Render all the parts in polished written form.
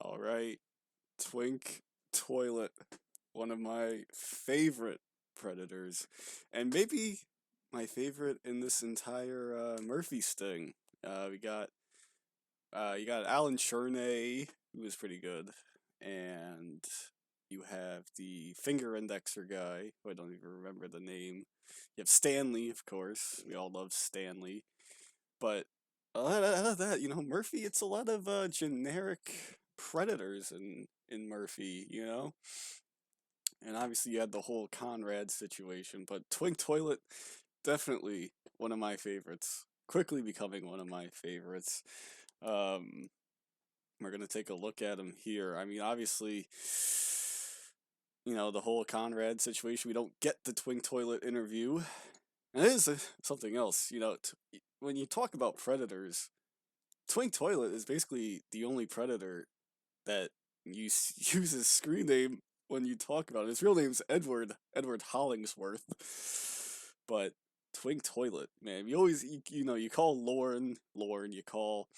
All right, Twink Toilet, one of my favorite predators, and maybe my favorite in this entire Murphy sting. We got you got Alan Cherney, who was pretty good, and you have the finger indexer guy, who I don't even remember the name. You have Stanley, of course. We all love Stanley, but out of that, Murphy. It's a lot of generic predators in Murphy, and obviously you had the whole Conrad situation, but Twink Toilet definitely one of my favorites. Quickly becoming one of my favorites. Um, we're gonna take a look at him here. I mean, obviously, the whole Conrad situation. We don't get the Twink Toilet interview, and it is something else. When you talk about predators, Twink Toilet is basically the only predator that uses screen name when you talk about it. His real name's Edward Hollingsworth, but Twink Toilet, man, you call Lauren, you call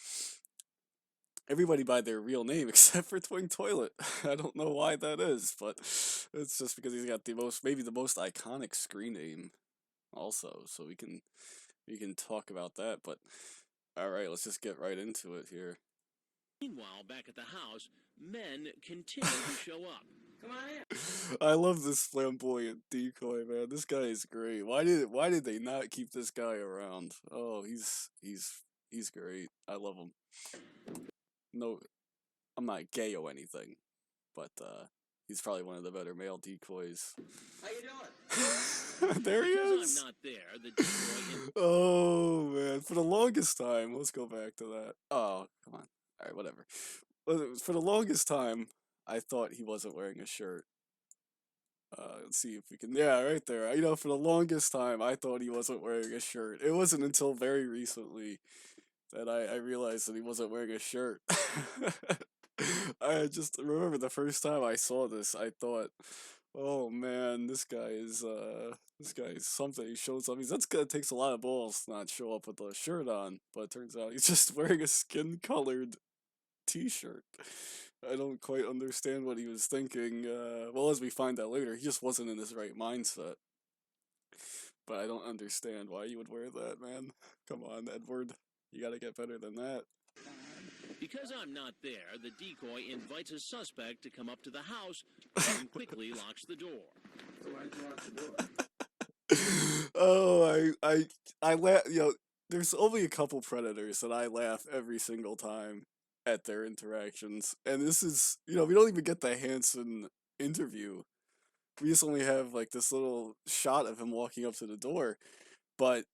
everybody by their real name except for Twink Toilet. I don't know why that is, but it's just because he's got maybe the most iconic screen name also, so we can talk about that, but all right, let's just get right into it here. Meanwhile, back at the house, men continue to show up. Come on in. I love this flamboyant decoy, man. This guy is great. Why did they not keep this guy around? Oh, he's great. I love him. No, I'm not gay or anything, but he's probably one of the better male decoys. How you doing? There he Because is. I'm not there, the decoy Oh man, for the longest time, let's go back to that. Oh, come on. All right, whatever. For the longest time, I thought he wasn't wearing a shirt. Let's see if we can. Yeah, right there. For the longest time, I thought he wasn't wearing a shirt. It wasn't until very recently that I realized that he wasn't wearing a shirt. I just remember the first time I saw this, I thought, "Oh man, this guy is something." He shows up. That's gonna takes a lot of balls to not show up with a shirt on, but it turns out he's just wearing a skin-colored T-shirt. I don't quite understand what he was thinking. Well, as we find out later, he just wasn't in his right mindset. But I don't understand why you would wear that, man. Come on, Edward. You gotta get better than that. Because I'm not there, the decoy invites a suspect to come up to the house and quickly locks the door. So why did you lock the door? Oh, I laugh. There's only a couple predators that I laugh every single time at their interactions, and this is, we don't even get the Hansen interview. We just only have like this little shot of him walking up to the door, but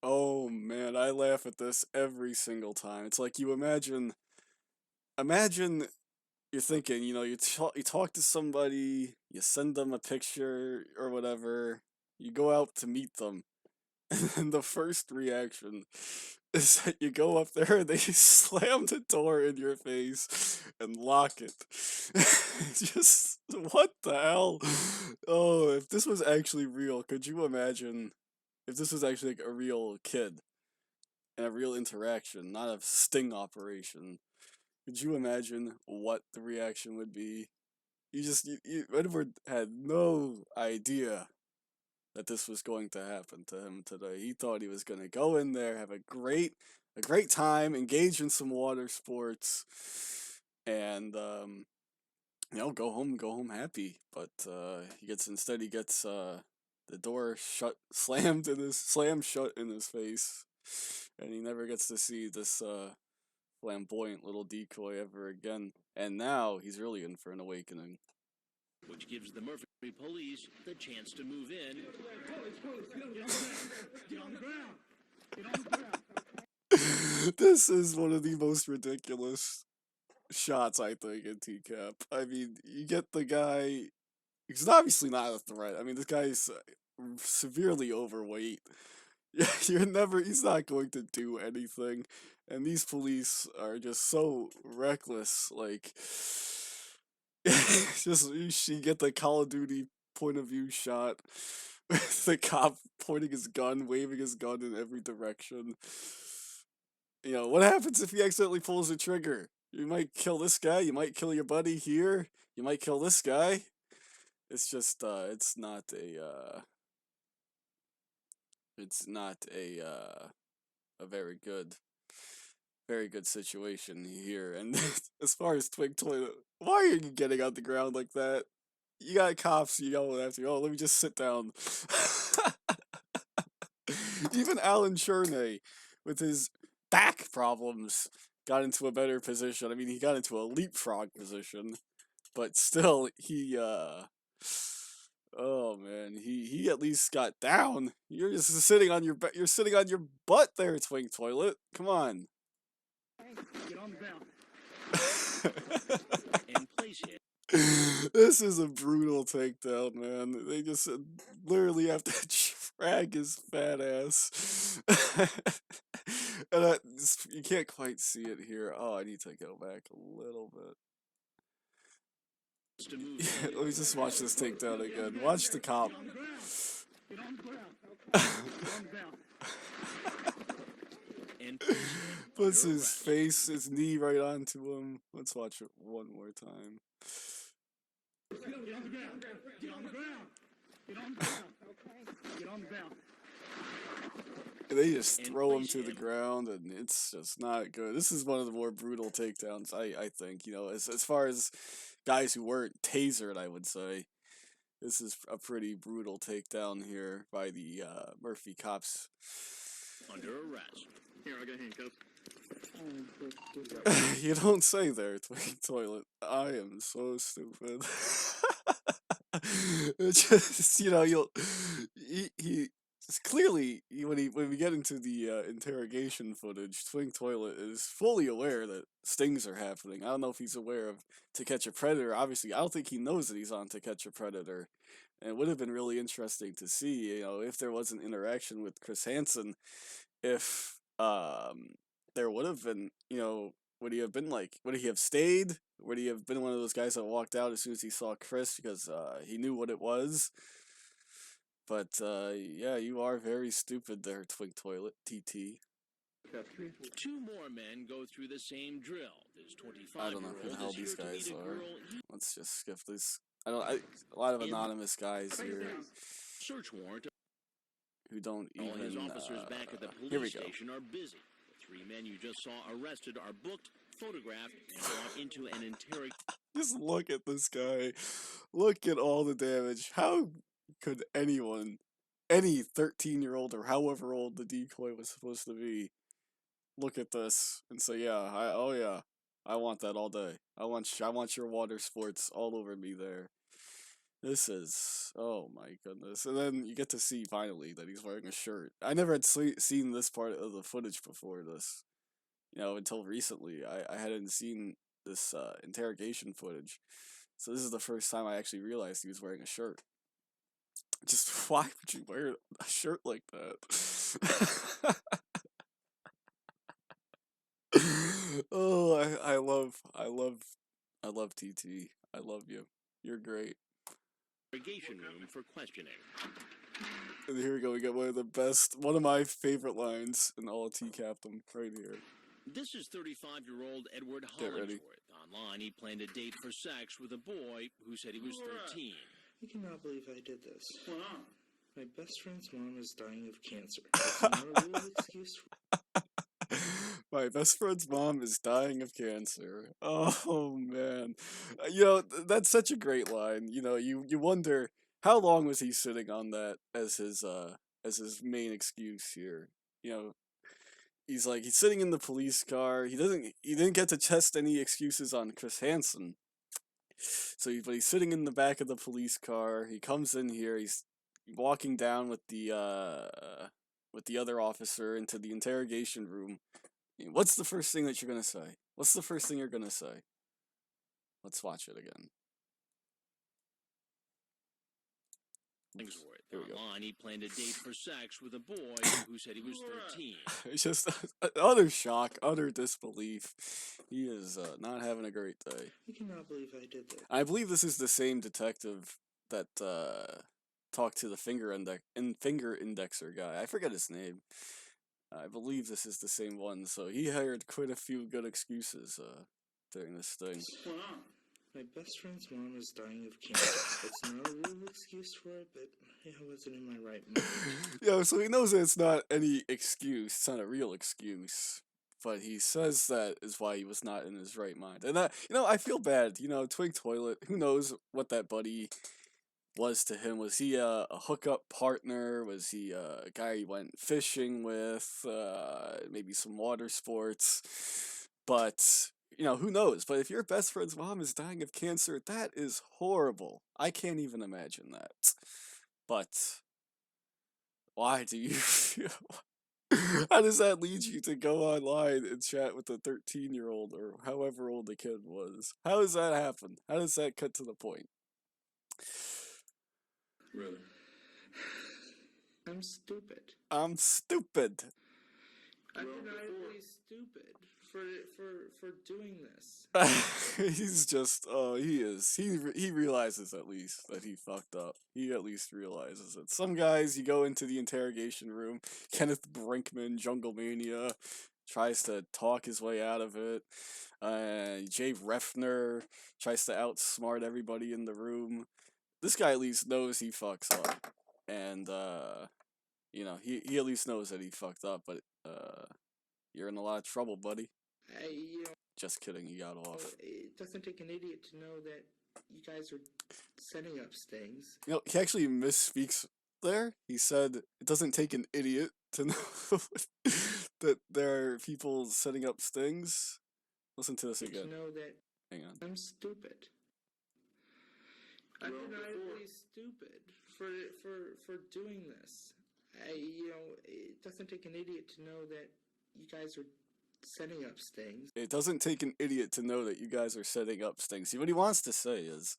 oh man, I laugh at this every single time. It's like you imagine you're thinking, you talk to somebody, you send them a picture or whatever, you go out to meet them, and then the first reaction is that you go up there and they slam the door in your face and lock it. Just, what the hell? Oh, if this was actually real, could you imagine if this was actually like a real kid and a real interaction, not a sting operation? Could you imagine what the reaction would be? Edward had no idea that this was going to happen to him today. He thought he was going to go in there, have a great time, engage in some water sports, and go home happy. But instead he gets the door slammed shut in his face, and he never gets to see this flamboyant little decoy ever again. And now he's really in for an awakening. Which gives the Murphy police the chance to move in. Get on the ground! Get on the ground! This is one of the most ridiculous shots, I think, in TCAP. I mean, you get the guy. He's obviously not a threat. I mean, this guy's severely overweight. He's not going to do anything. And these police are just so reckless. Like, you get the Call of Duty point of view shot with the cop pointing his gun, waving his gun in every direction. What happens if he accidentally pulls the trigger? You might kill this guy, you might kill your buddy here, you might kill this guy. It's just, it's not a very good situation here. And as far as Twig Toilet, why are you getting on the ground like that? You got cops yelling after you. Oh, let me just sit down. Even Alan Cherney, with his back problems, got into a better position. I mean, he got into a leapfrog position, but still, oh man, he at least got down. You're just sitting on you're sitting on your butt there, Twink Toilet. Come on. Get on the ground. And place it. This is a brutal takedown, man. They just literally have to drag his fat ass. And you can't quite see it here. Oh, I need to go back a little bit. Yeah, let me just watch this takedown again. Watch the cop. Puts his face, his knee right onto him. Let's watch it one more time. Get on the ground. Get on the ground. Get on the ground. Okay. Get on the ground. And they just throw him to the ground, and it's just not good. This is one of the more brutal takedowns, I think. You know, as far as guys who weren't tasered, I would say. This is a pretty brutal takedown here by the Murphy cops. Under arrest. Here, I got handcuffs. You don't say there, Twink Toilet. I am so stupid. It's just, you know, he clearly when we get into the interrogation footage, Twink Toilet is fully aware that stings are happening. I don't know if he's aware of To Catch a Predator. Obviously, I don't think he knows that he's on To Catch a Predator. And it would have been really interesting to see, you know, if there was an interaction with Chris Hansen, if there would have been, you know, would he have been like, would he have stayed? Would he have been one of those guys that walked out as soon as he saw Chris because he knew what it was? But yeah, you are very stupid there, Twink Toilet, TT. Two more men go through the same drill. This 25-year-old I don't know who the hell these guys are. girl. Let's just skip this. A lot of anonymous guys here Search warrant. who don't All his even. officers back at the Here we police go. station are busy. The three men you just saw arrested are booked, photographed, and brought into an interrogation. Just look at this guy. Look at all the damage. How could anyone, any 13-year-old or however old the decoy was supposed to be, look at this and say, "Yeah, oh yeah, I want that all day. I want your water sports all over me there." This is, oh my goodness. And then you get to see finally that he's wearing a shirt. I never had seen this part of the footage before this, you know, until recently. I hadn't seen this interrogation footage. So this is the first time I actually realized he was wearing a shirt. Just why would you wear a shirt like that? Oh, I love TT. I love you. You're great. Room for questioning. And here we go. We got one of my favorite lines in all of TCAPTM right here. This is 35-year-old Edward Get ready. Hollingsworth. Online, he planned a date for sex with a boy who said he was 13. I cannot believe I did this. Why not? My best friend's mom is dying of cancer. That's not a real excuse. My best friend's mom is dying of cancer. Oh man, you know that's such a great line. You know, you wonder how long was he sitting on that as his main excuse here. You know, he's sitting in the police car. He didn't get to test any excuses on Chris Hansen. But he's sitting in the back of the police car. He comes in here. He's walking down with the other officer into the interrogation room. What's the first thing that you're gonna say? What's the first thing you're gonna say? Let's watch it again. Hollingsworth. Online, he planned a date for sex with a boy who said he was 13. It's just utter shock, utter disbelief. He is not having a great day. I cannot believe I did this. I believe this is the same detective that talked to the finger indexer guy. I forget his name. I believe this is the same one. So he hired quite a few good excuses. during this thing. What's going on? My best friend's mom is dying of cancer. It's not a real excuse for it, but I wasn't in my right mind. Yeah, so he knows that it's not any excuse. It's not a real excuse. But he says that is why he was not in his right mind. And that, I feel bad. Twig Toilet, who knows what that buddy was to him. Was he a hookup partner? Was he a guy he went fishing with? Maybe some water sports? But, who knows? But if your best friend's mom is dying of cancer, that is horrible. I can't even imagine that. But why do you feel... How does that lead you to go online and chat with a 13-year-old or however old the kid was? How does that happen? How does that cut to the point? Really? I'm stupid. I'm stupid. I'm undeniably stupid for doing this. He's just, he is. He realizes at least that he fucked up. He at least realizes it. Some guys, you go into the interrogation room, Kenneth Brinkman, Jungle Mania, tries to talk his way out of it. Jay Refner tries to outsmart everybody in the room. This guy at least knows he fucks up. And, he at least knows that he fucked up, but, you're in a lot of trouble, buddy. Just kidding, he got off. It doesn't take an idiot to know that you guys are setting up stings. He actually misspeaks there. He said, it doesn't take an idiot to know that there are people setting up stings. Listen to this again. To know that Hang on. I'm stupid. I'm undeniably stupid for doing this. It doesn't take an idiot to know that you guys are setting up stings. It doesn't take an idiot to know that you guys are setting up stings. See, what he wants to say is,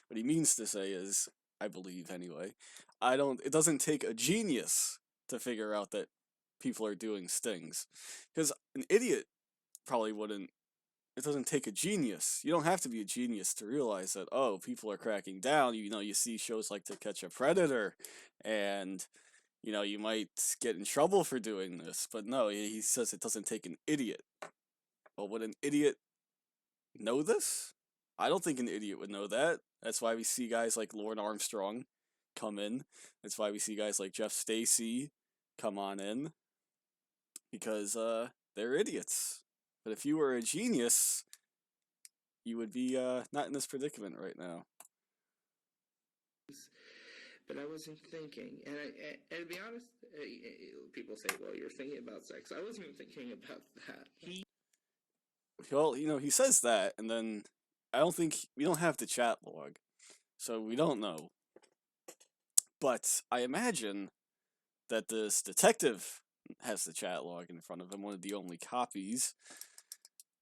what he means to say is, I believe anyway, it doesn't take a genius to figure out that people are doing stings. Because an idiot probably wouldn't. It doesn't take a genius. You don't have to be a genius to realize that, oh, people are cracking down. You see shows like To Catch a Predator, and, you might get in trouble for doing this. But no, he says it doesn't take an idiot. Well, would an idiot know this? I don't think an idiot would know that. That's why we see guys like Lord Armstrong come in. That's why we see guys like Jeff Stacy come on in. Because, they're idiots. But if you were a genius, you would be not in this predicament right now. But I wasn't thinking, and to be honest, people say, "Well, you're thinking about sex." I wasn't even thinking about that. Well, he says that, and then I don't think we don't have the chat log, so we don't know. But I imagine that this detective has the chat log in front of him, one of the only copies.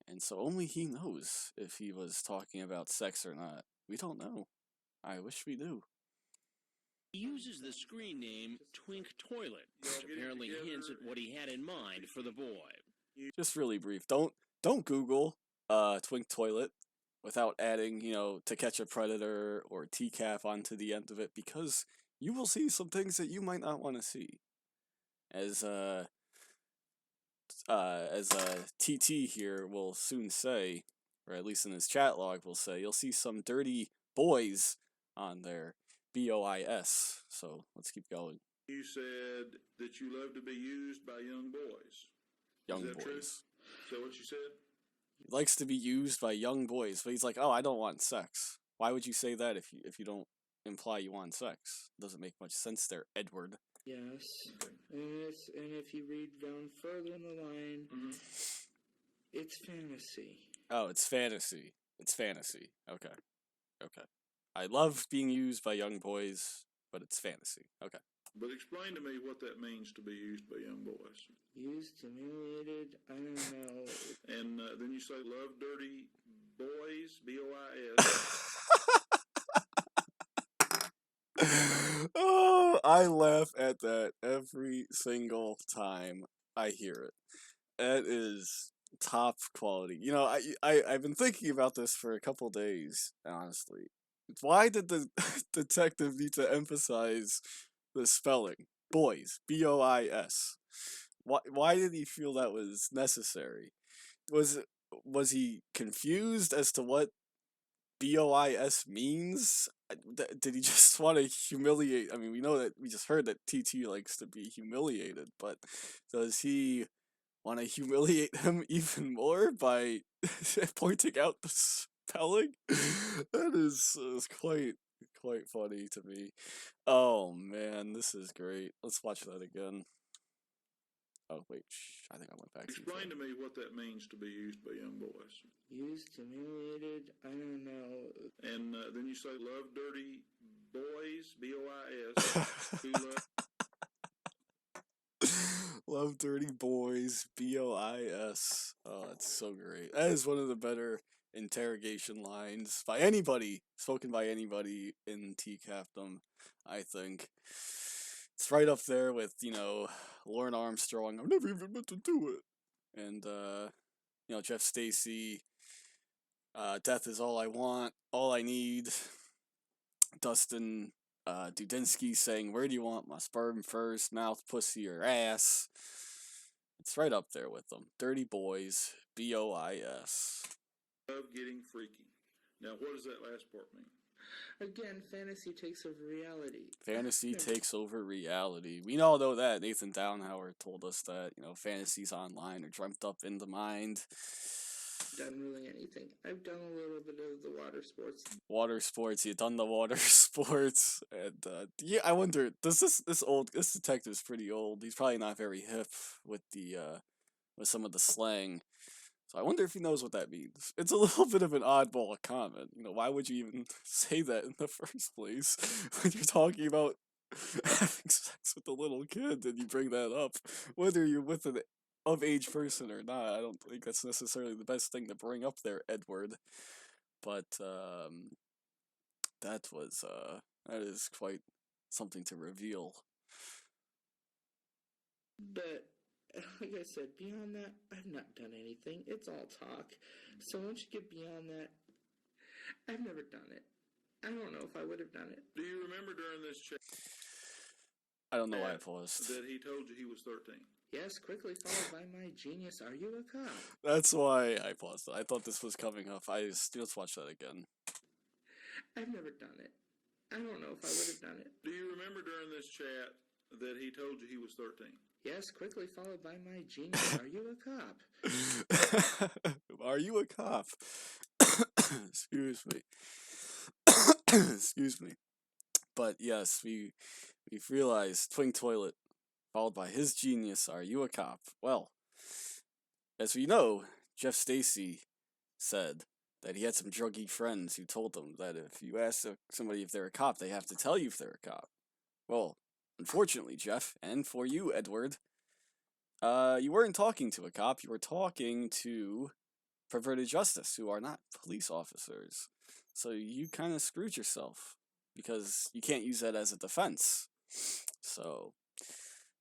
And so only he knows if he was talking about sex or not. We don't know. I wish we knew. He uses the screen name Twink Toilet, which apparently hints at what he had in mind for the boy. Just really brief. Don't Google Twink Toilet without adding, To Catch a Predator or TCAF onto the end of it, because you will see some things that you might not want to see. As TT here will soon say, or at least in his chat log will say, you'll see some dirty boys on there. BOIS. So let's keep going. You said that you love to be used by young boys. Young Is that boys. true? Is that what you said? He likes to be used by young boys, but he's like, oh, I don't want sex. Why would you say that if you don't imply you want sex? It doesn't make much sense there, Edward. Yes, and if you read down further in the line, it's fantasy. Oh, it's fantasy. It's fantasy. Okay. I love being used by young boys, but it's fantasy. Okay. But explain to me what that means to be used by young boys. Used, humiliated, I don't know. And then you say love dirty boys, BOIS. Oh, I laugh at that every single time I hear it. That is top quality. I've been thinking about this for a couple days, honestly. Why did the detective need to emphasize the spelling? Boys, BOIS. Why did he feel that was necessary? Was was he confused as to what BOIS means? Did he just want to humiliate? I mean, we know that we just heard that TT likes to be humiliated, but does he want to humiliate him even more by pointing out the spelling? That is quite funny to me. Oh man, this is great. Let's watch that again. Oh wait, I think I went back too far. Explain to me what that means to be used by young boys. Used, humiliated, I don't know. And then you say love dirty boys, B-O-I-S, who love Love dirty boys, BOIS. Oh, that's so great. That is one of the better interrogation lines by anybody, spoken by anybody in TCAPDom, I think. It's right up there with, Lauren Armstrong, I've never even meant to do it. And, Jeff Stacy, Death is all I want, all I need. Dustin Dudinsky saying, where do you want my sperm first, mouth, pussy, or ass? It's right up there with them. Dirty boys, BOIS. getting freaky. Now, what does that last part mean? Again, fantasy takes over reality. Fantasy takes over reality. We all know that. Nathan Downhauer told us that, fantasies online are dreamt up in the mind. Done really anything. I've done a little bit of the water sports. Water sports, you've done the water sports. And, I wonder, does this detective's pretty old. He's probably not very hip with with some of the slang. So I wonder if he knows what that means. It's a little bit of an oddball comment. Why would you even say that in the first place when you're talking about having sex with a little kid and you bring that up, whether you're with an of-age person or not? I don't think that's necessarily the best thing to bring up there, Edward. But that is quite something to reveal. But like I said, beyond that, I've not done anything. It's all talk. So once you get beyond that, I've never done it. I don't know if I would have done it. Do you remember during this chat I don't know why I paused. that he told you he was 13? Yes, quickly followed by my genius, are you a cop? That's why I paused. I thought this was coming up. Let's watch that again. I've never done it. I don't know if I would have done it. Do you remember during this chat that he told you he was 13? Yes, quickly followed by my genius, are you a cop? Are you a cop? Excuse me. Excuse me. But yes, we've realized Twink Toilet, followed by his genius, are you a cop? Well, as we know, Jeff Stacy said that he had some druggy friends who told him that if you ask somebody if they're a cop, they have to tell you if they're a cop. Well, unfortunately, Jeff, and for you, Edward, you weren't talking to a cop, you were talking to perverted justice, who are not police officers. So you kind of screwed yourself, because you can't use that as a defense. So,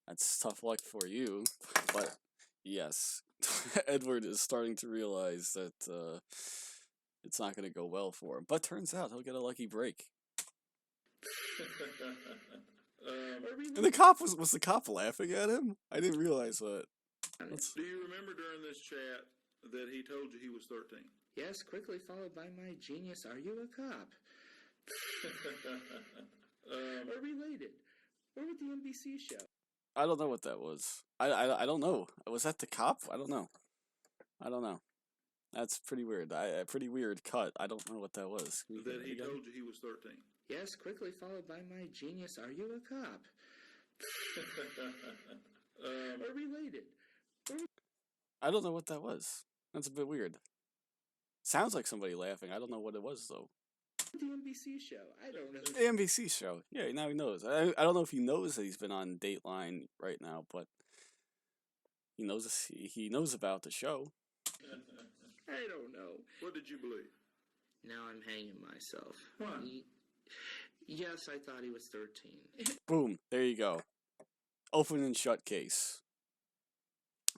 that's tough luck for you. But, yes, Edward is starting to realize that it's not going to go well for him. But turns out he'll get a lucky break. And the cop was the cop laughing at him? I didn't realize that. Do you remember during this chat that he told you he was 13? Yes, quickly followed by my genius, are you a cop? Or related. Or with the NBC show. I don't know what that was. I don't know. Was that the cop? I don't know. That's pretty weird. A pretty weird cut. I don't know what that was. That he told you he was 13. Yes, quickly followed by my genius, are you a cop? Or related. I don't know what that was. That's a bit weird. Sounds like somebody laughing. I don't know what it was, though. The NBC show. I don't know. The NBC show. Yeah, now he knows. I don't know if he knows that he's been on Dateline right now, but he knows about the show. I don't know. What did you believe? Now I'm hanging myself. Why? Yes, I thought he was 13. Boom. There you go. Open and shut case.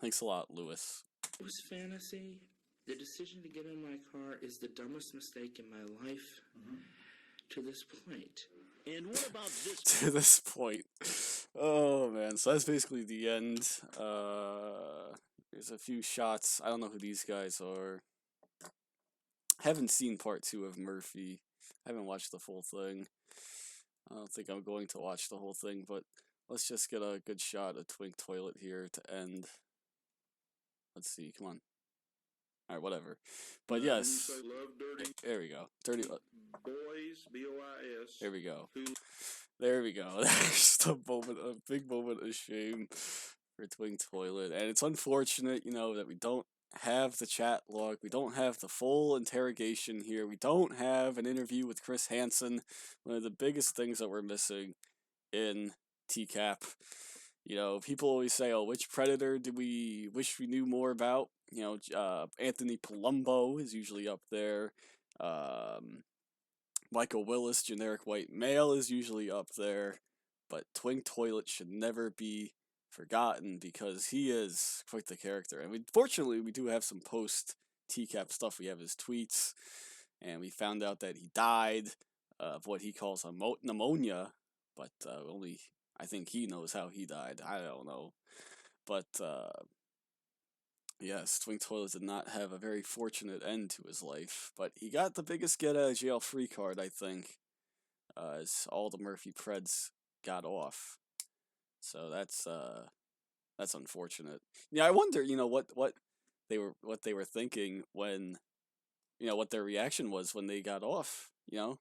Thanks a lot, Lewis. It was fantasy. The decision to get in my car is the dumbest mistake in my life to this point. And what about this? To this point. Oh, man. So that's basically the end. There's a few shots. I don't know who these guys are. Haven't seen part 2 of Murphy. I haven't watched the full thing. I don't think I'm going to watch the whole thing, but let's just get a good shot of Twink Toilet here to end. Let's see, come on. Alright, whatever. But You yes. say love dirty There we go. Dirty. boys, B-O-I-S. There we go. Who There we go. There's a moment, a big moment of shame for Twink Toilet. And it's unfortunate, you know, that we don't have the chat log. We don't have the full interrogation here. We don't have an interview with Chris Hansen. One of the biggest things that we're missing in TCAP. You know, people always say, oh, which Predator do we wish we knew more about? You know, Anthony Palumbo is usually up there. Michael Willis, generic white male, is usually up there. But Twink Toilet should never be forgotten because he is quite the character. And fortunately, we do have some post TCAP stuff. We have his tweets, and we found out that he died of what he calls pneumonia, but only I think he knows how he died. I don't know. But yes, Twink Toilet did not have a very fortunate end to his life, but he got the biggest get out of jail free card, I think, as all the Murphy Preds got off. So that's unfortunate. Yeah, I wonder, you know, what they were thinking when, you know, what their reaction was when they got off. You know,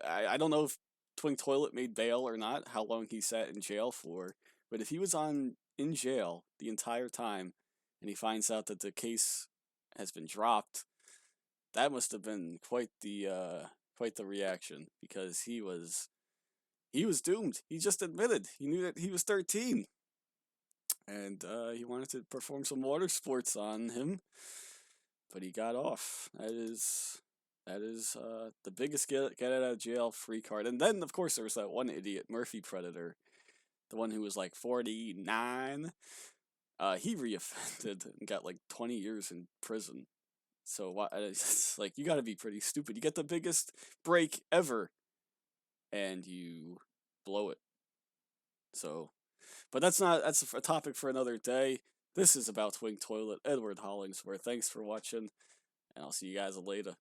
I don't know if Twink Toilet made bail or not, how long he sat in jail for, but if he was in jail the entire time and he finds out that the case has been dropped, that must have been quite the reaction, because he was doomed. He just admitted he knew that he was 13, and he wanted to perform some water sports on him, but he got off. That is the biggest get out of jail free card. And then of course there was that one idiot Murphy Predator, the one who was like 49. He reoffended and got like 20 years in prison. So why? It's like, you got to be pretty stupid. You get the biggest break ever, and you blow it. So, but that's a topic for another day. This is about Twink Toilet. Edward Hollingsworth. Thanks for watching, and I'll see you guys later.